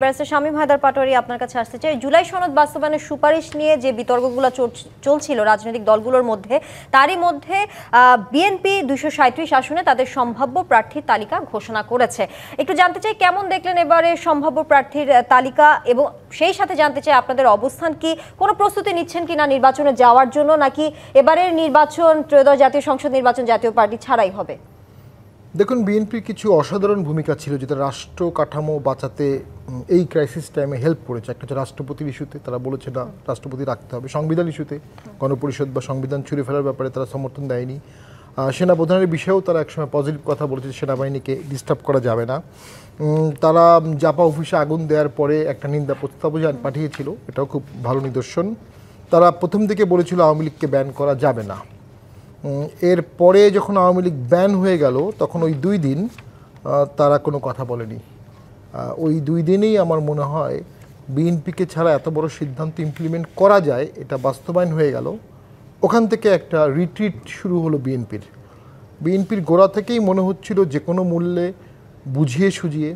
Barrister Shamim Haider Patwari আপনার কাছে আসতে চাই। জুলাই সনদ বাস্তবায়নের সুপারিশ নিয়ে যে বিতর্কগুলো চলছিল রাজনৈতিক দলগুলোর মধ্যে, তারই মধ্যে বিএনপি 237 আসনে তাদের সম্ভাব্য প্রার্থীর তালিকা ঘোষণা করেছে। একটু জানতে চাই কেমন দেখলেন এবারে সম্ভাব্য প্রার্থীর তালিকা, এবং সেই সাথে জানতে চাই আপনাদের অবস্থান কি, কোনো প্রস্তুতি নিচ্ছেন কিনা নির্বাচনে যাওয়ার জন্য, নাকি এবারের নির্বাচন ত্রয়োদশ জাতীয় সংসদ নির্বাচন জাতীয় পার্টি ছাড়াই হবে? দেখুন, বিএনপির কিছু অসাধারণ ভূমিকা ছিল যেটা রাষ্ট্র কাঠামো বাঁচাতে এই ক্রাইসিস টাইমে হেল্প করেছে। একটা হচ্ছে রাষ্ট্রপতির ইস্যুতে তারা বলেছে না, রাষ্ট্রপতি রাখতে হবে। সংবিধান ইস্যুতে গণপরিষদ বা সংবিধান ছুঁড়ে ফেলার ব্যাপারে তারা সমর্থন দেয়নি। সেনাপ্রধানের বিষয়েও তারা একসময় পজিটিভ কথা বলেছে, সেনাবাহিনীকে ডিস্টার্ব করা যাবে না। তারা জাপা অফিসে আগুন দেওয়ার পরে একটা নিন্দা প্রস্তাবও পাঠিয়েছিল, এটাও খুব ভালো নিদর্শন। তারা প্রথম থেকে বলেছিল আওয়ামী লীগকে ব্যান করা যাবে না। এর পরে যখন আওয়ামী লীগ ব্যান হয়ে গেল তখন ওই 2 দিন তারা কোনো কথা বলেনি। ওই 2 দিনেই আমার মনে হয় বিএনপিকে ছাড়া এত বড় সিদ্ধান্ত ইমপ্লিমেন্ট করা যায় এটা বাস্তবায়ন হয়ে গেল। ওখান থেকে একটা রিট্রিট শুরু হলো বিএনপির গোড়া থেকেই মনে হচ্ছিল যে কোনো মূল্যে বুঝিয়ে সুঝিয়ে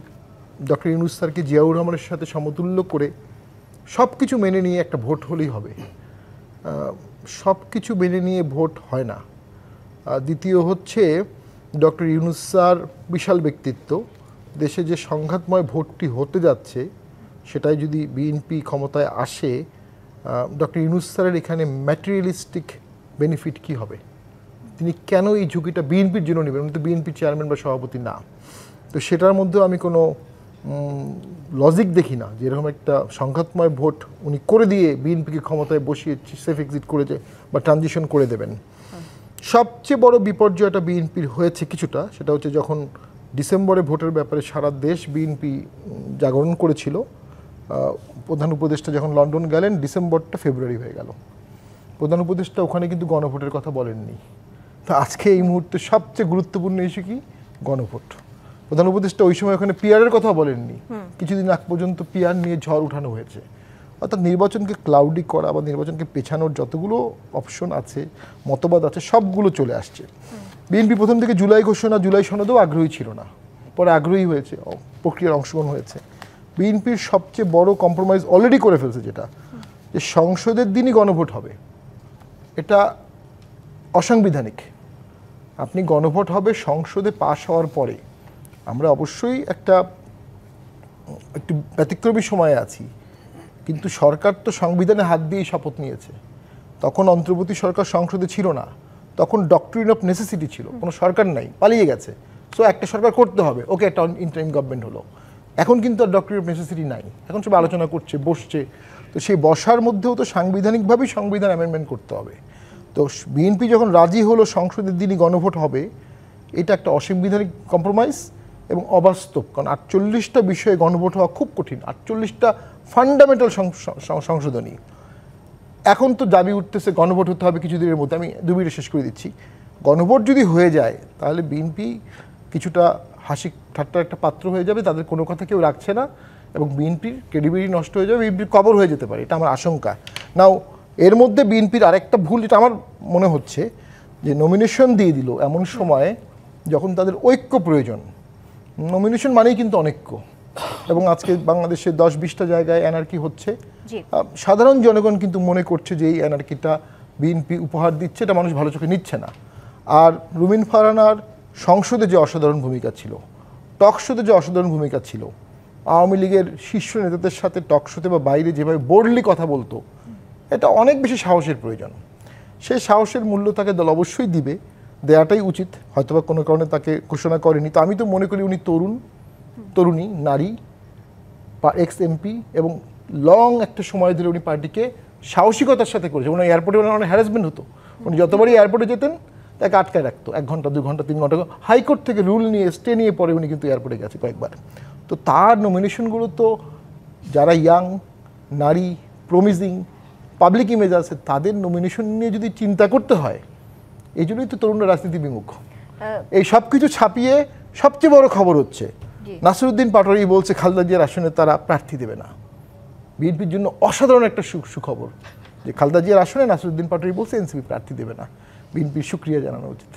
ডক্টর ইউনূস স্যারকে জিয়াউর রহমানের সাথে সমতুল্য করে সব কিছু মেনে নিয়ে একটা ভোট হলেই হবে। সব কিছু মেনে নিয়ে ভোট হয় না। দ্বিতীয় হচ্ছে ডক্টর ইউনূস স্যার বিশাল ব্যক্তিত্ব, দেশে যে সংঘাতময় ভোটটি হতে যাচ্ছে সেটাই যদি বিএনপি ক্ষমতায় আসে, ডক্টর ইউনূস স্যারের এখানে ম্যাটেরিয়ালিস্টিক বেনিফিট কি হবে, তিনি কেন এই ঝুঁকিটা বিএনপির জন্য নেবেন? উনি তো বিএনপির চেয়ারম্যান বা সভাপতি না। তো সেটার মধ্যে আমি কোনো লজিক দেখি না যে এরকম একটা সংঘাতময় ভোট উনি করে দিয়ে বিএনপিকে ক্ষমতায় বসিয়ে সেফ এক্সিট করে বা ট্রানজিশন করে দেবেন। সবচেয়ে বড় বিপর্যয়টা বিএনপির হয়েছে কিছুটা, সেটা হচ্ছে যখন ডিসেম্বরে ভোটের ব্যাপারে সারা দেশ বিএনপি জাগরণ করেছিল, প্রধান উপদেষ্টা যখন লন্ডন গেলেন ডিসেম্বরটা ফেব্রুয়ারি হয়ে গেল। প্রধান উপদেষ্টা ওখানে কিন্তু গণভোটের কথা বলেননি। তা আজকে এই মুহূর্তে সবচেয়ে গুরুত্বপূর্ণ ইস্যু কি? গণভোট। প্রধান উপদেষ্টা ওই সময় ওখানে পিআরের কথা বলেননি, কিছুদিন আগ পর্যন্ত পিআর নিয়ে ঝড় উঠানো হয়েছে। অর্থাৎ নির্বাচনকে ক্লাউডি করা বা নির্বাচনকে পেছানোর যতগুলো অপশন আছে, মতবাদ আছে, সবগুলো চলে আসছে। বিএনপি প্রথম থেকে জুলাই ঘোষণা, জুলাই সনদেও আগ্রহী ছিল না, পরে আগ্রহী হয়েছে, প্রক্রিয়ার অংশগ্রহণ হয়েছে। বিএনপির সবচেয়ে বড় কম্প্রোমাইজ অলরেডি করে ফেলছে, যেটা যে সংসদের দিনই গণভোট হবে। এটা অসাংবিধানিক। আপনি গণভোট হবে সংসদে পাশ হওয়ার পরে। আমরা অবশ্যই একটু ব্যতিক্রমী সময়ে আছি, কিন্তু সরকার তো সংবিধানে হাত দিয়েই শপথ নিয়েছে। তখন অন্তর্বর্তী সরকার সংসদে ছিল না, তখন ডক্ট্রিন অফ নেসেসিটি ছিল, কোনো সরকার নাই, পালিয়ে গেছে। সো একটা সরকার করতে হবে, ওকে, একটা ইন্টারিম গভর্নমেন্ট হলো। এখন কিন্তু আর ডক্ট্রিন অফ নেসেসিটি নাই, এখন সব আলোচনা করছে, বসছে। তো সেই বসার মধ্যেও তো সাংবিধানিকভাবেই সংবিধান অ্যামেন্ডমেন্ট করতে হবে। তো বিএনপি যখন রাজি হলো সংসদের দিনই গণভোট হবে, এটা একটা অসাংবিধানিক কম্প্রোমাইজ এবং অবাস্তব। কারণ 48টা বিষয়ে গণভোট হওয়া খুব কঠিন, 48টা ফান্ডামেন্টাল সংশোধনী। এখন তো দাবি উঠতেছে গণভোট হতে হবে কিছুদিনের মধ্যে। আমি 2 মিনিটে শেষ করে দিচ্ছি। গণভোট যদি হয়ে যায় তাহলে বিএনপি কিছুটা হাসি ঠাট্টার একটা পাত্র হয়ে যাবে, তাদের কোনো কথা কেউ রাখছে না, এবং বিএনপির ক্রেডিবিলিটি নষ্ট হয়ে যাবে, বিএনপির কবর হয়ে যেতে পারে, এটা আমার আশঙ্কা। নাও এর মধ্যে বিএনপির আরেকটা ভুল যেটা আমার মনে হচ্ছে, যে নমিনেশন দিয়ে দিল এমন সময়ে যখন তাদের ঐক্য প্রয়োজন। নমিনেশন মানেই কিন্তু অনৈক্য, এবং আজকে বাংলাদেশে 10-20টা জায়গায় অ্যানার্কি হচ্ছে। সাধারণ জনগণ কিন্তু মনে করছে যে এই অ্যানার্কিটা বিএনপি উপহার দিচ্ছে, এটা মানুষ ভালো চোখে নিচ্ছে না। আর রুমিন ফারহানার সংসদে যে অসাধারণ ভূমিকা ছিল, টকশোতে যে অসাধারণ ভূমিকা ছিল, আওয়ামী লীগের শীর্ষ নেতাদের সাথে টকশোতে বা বাইরে যেভাবে বোল্ডলি কথা বলতো, এটা অনেক বেশি সাহসের প্রয়োজন। সেই সাহসের মূল্য তাকে দল অবশ্যই দিবে, দেওয়াটাই উচিত। হয়তোবা কোনো কারণে তাকে ঘোষণা করেনি। তো আমি তো মনে করি উনি তরুণী, নারী, এক্স এমপি, এবং লং একটা সময় ধরে উনি পার্টিকে সাহসিকতার সাথে করেছে। উনি এয়ারপোর্টে অনেক হ্যারাসমেন্ট হতো, উনি যতবারই এয়ারপোর্টে যেতেন তাকে আটকায় রাখতো, 1 ঘন্টা 2 ঘন্টা 3 ঘন্টা, হাইকোর্ট থেকে রুল নিয়ে স্টে নিয়ে পরে উনি কিন্তু এয়ারপোর্টে গেছে কয়েকবার। তো তার নমিনেশনগুলো তো যারা ইয়াং, নারী, প্রমিজিং, পাবলিক ইমেজ আছে, তাদের নমিনেশন নিয়ে যদি চিন্তা করতে হয়, এই জন্যই তো তরুণরা রাজনীতি বিমুখ। এই সব কিছু ছাপিয়ে সবচেয়ে বড় খবর হচ্ছে নাসিরউদ্দিন পাটোয়ারি বলছে খালেদা জিয়ার আসনে তারা প্রার্থী দেবে না। বিএনপির জন্য অসাধারণ একটা সুখবর যে খালেদা জিয়ার আসনে নাসিরউদ্দিন পাটোয়ারি বলছে এনসিপি প্রার্থী দেবে না। বিএনপির শুকরিয়া জানানো উচিত।